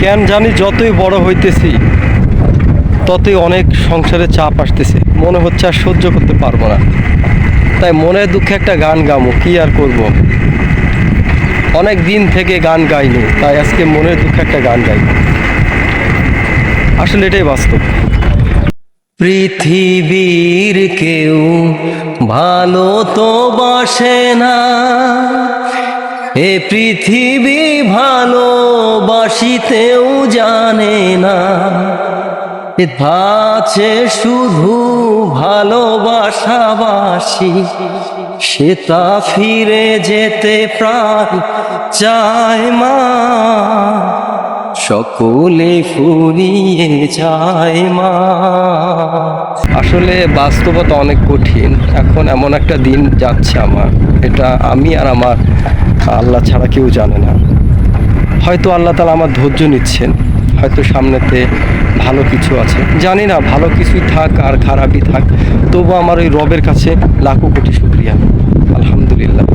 কেন জানি যতই বড় হইতেছি ততই অনেক সংসারে চাপ আসতেছে, মনে হচ্ছে আর সহ্য করতে পারবো না। তাই মনের দুঃখে একটা গান গামো, কি আর করব। অনেক দিন থেকে গান গাইনি, তাই আজকে মনের দুঃখে একটা গান গাই। আসলে এটাই বাস্তব। পৃথিবীর কেউ ভালো তো বাসে না, এ পৃথিবী ভালোবাসিতেও জানে না। আছে শুধু ভালোবাসাবাসি, সে তা ফিরে যেতে প্রাণ চায় মা, সকলে ফুরিয়ে যায় মা। আসলে বাস্তবতা অনেক কঠিন। এখন এমন একটা দিন যাচ্ছে আমার, এটা আমি আর আমার আল্লাহ ছাড়া কেউ জানে না। হয়তো আল্লাহ তাআলা আমার ধৈর্য নিচ্ছেন, হয়তো সামনেতে ভালো কিছু আছে, জানি না। ভালো কিছুই থাক আর খারাপই থাক, তবু আমার ওই রবের কাছে লাখো কোটি শুকরিয়া, আলহামদুলিল্লাহ।